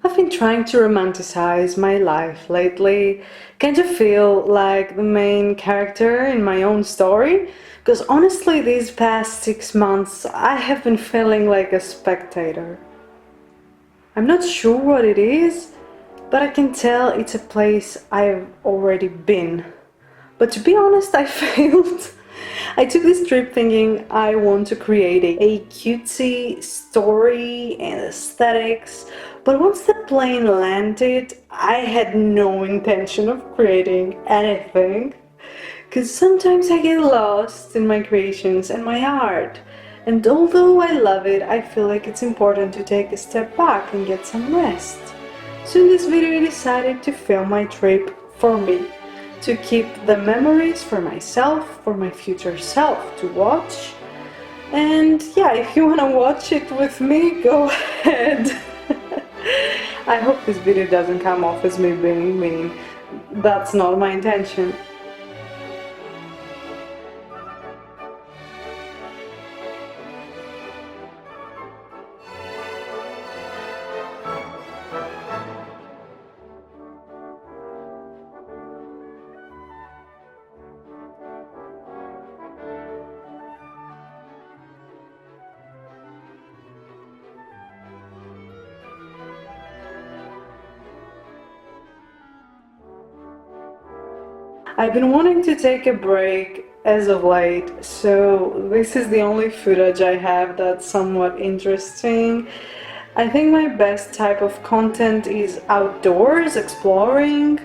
I've been trying to romanticize my life lately, kind of feel like the main character in my own story, because honestly, these past 6 months I have been feeling like a spectator. I'm not sure what it is, but I can tell it's a place I've already been. But to be honest, I failed. I took this trip thinking I want to create a cutesy story and aesthetics, but once the plane landed, I had no intention of creating anything. Because sometimes I get lost in my creations and my art. And although I love it, I feel like it's important to take a step back and get some rest. So in this video I decided to film my trip for me, to keep the memories for myself, for my future self to watch. And yeah, if you wanna watch it with me, go ahead. I hope this video doesn't come off as me being mean. That's not my intention. I've been wanting to take a break as of late, so this is the only footage I have that's somewhat interesting. I think my best type of content is outdoors, exploring,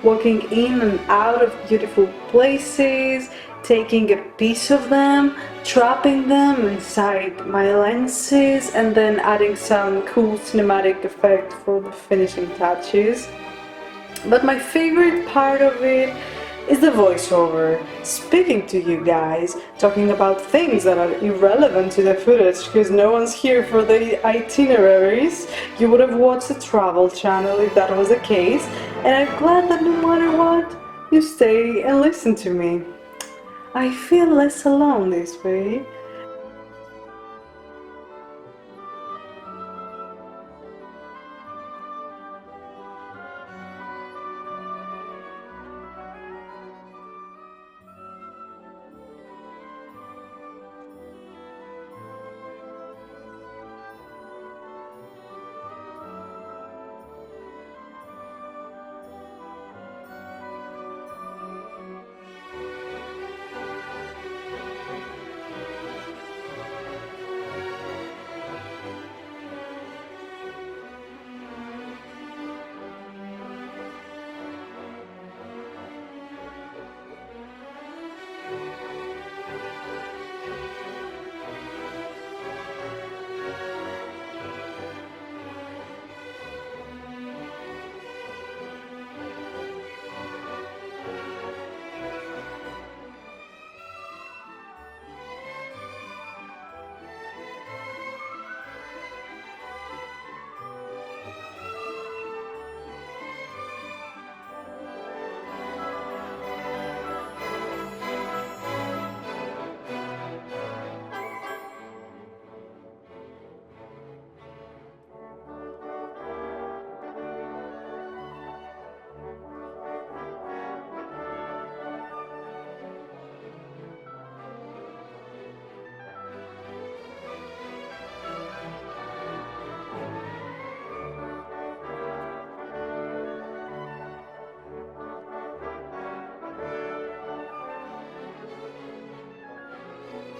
walking in and out of beautiful places, taking a piece of them, trapping them inside my lenses, and then adding some cool cinematic effect for the finishing touches. But my favorite part of it is the voiceover, speaking to you guys, talking about things that are irrelevant to the footage because no one's here for the itineraries. You would have watched the Travel Channel if that was the case, and I'm glad that no matter what, you stay and listen to me. I feel less alone this way.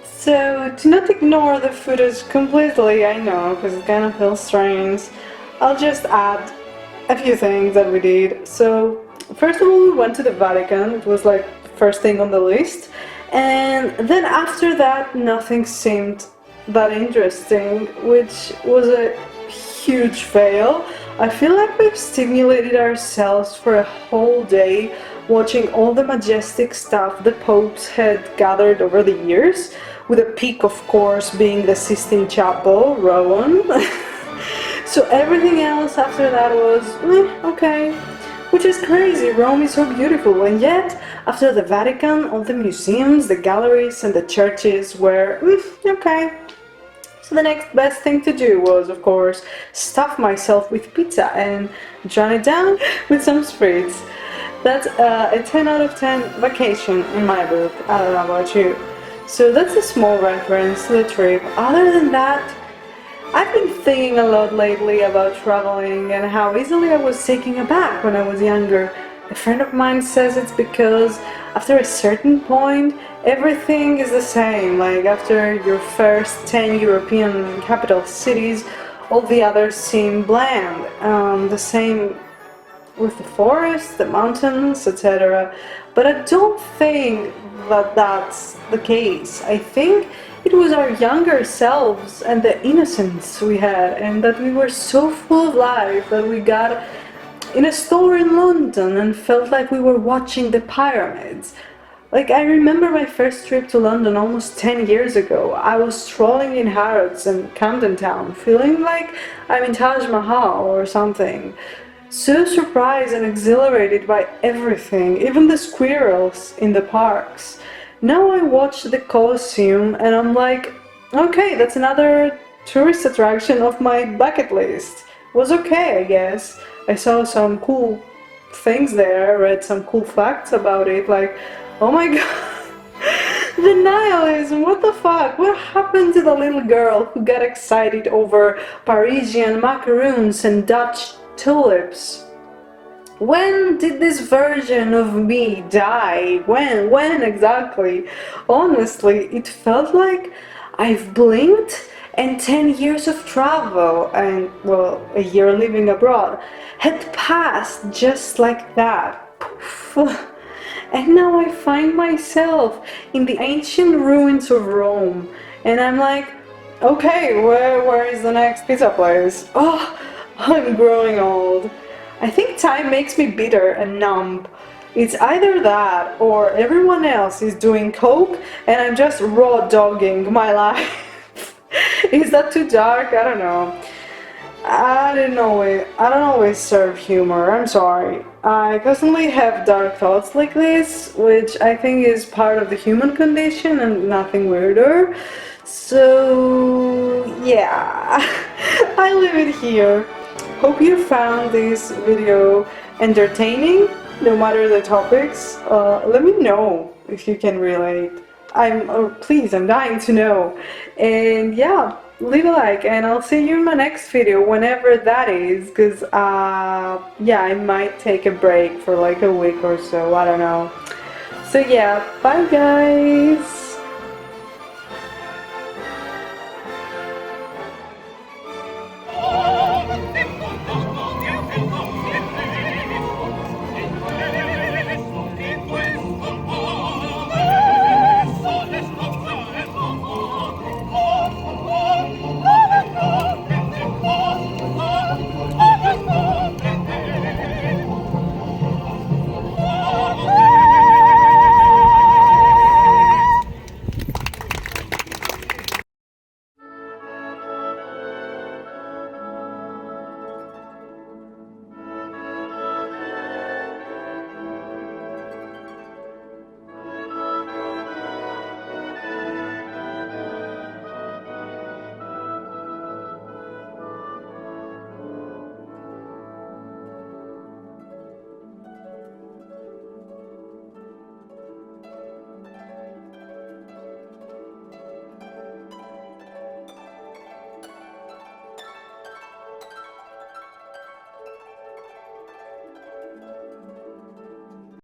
So, to not ignore the footage completely, I know, because it kind of feels strange, I'll just add a few things that we did. So, first of all, we went to the Vatican, it was like the first thing on the list, and then after that, nothing seemed that interesting, which was a huge fail. I feel like we've stimulated ourselves for a whole day watching all the majestic stuff the popes had gathered over the years, with a peak of course being the Sistine Chapel, Rowan. So everything else after that was okay, which is crazy. Rome is so beautiful, and yet after the Vatican all the museums, the galleries and the churches were okay. So the next best thing to do was, of course, stuff myself with pizza and drown it down with some spritz. That's a 10 out of 10 vacation in my book. I don't know about you. So that's a small reference to the trip. Other than that, I've been thinking a lot lately about traveling and how easily I was taken aback when I was younger. A friend of mine says it's because after a certain point, everything is the same. Like after your first 10 European capital cities, all the others seem bland. The same with the forest, the mountains, etc. But I don't think that that's the case. I think it was our younger selves and the innocence we had, and that we were so full of life that we got in a store in London and felt like we were watching the pyramids. Like, I remember my first trip to London almost 10 years ago. I was strolling in Harrods and Camden Town, feeling like I'm in Taj Mahal or something. So surprised and exhilarated by everything, even the squirrels in the parks. Now I watch the Colosseum and I'm like, okay, that's another tourist attraction of my bucket list. Was okay, I guess. I saw some cool things there, read some cool facts about it, like, oh my god, the nihilism, what the fuck? What happened to the little girl who got excited over Parisian macaroons and Dutch tulips? When did this version of me die? When exactly? Honestly, it felt like I've blinked and 10 years of travel and, well, a year living abroad had passed just like that. Poof. And now I find myself in the ancient ruins of Rome and I'm like, okay, where is the next pizza place? Oh, I'm growing old. I think time makes me bitter and numb. It's either that or everyone else is doing coke and I'm just raw dogging my life. Is that too dark? I don't know. I don't always serve humor, I'm sorry. I constantly have dark thoughts like this, which I think is part of the human condition and nothing weirder. So, yeah, I leave it here. Hope you found this video entertaining, no matter the topics. Let me know if you can relate. Please, I'm dying to know. And yeah, leave a like and I'll see you in my next video, whenever that is, because yeah, I might take a break for like a week or so, I don't know. So yeah, bye guys!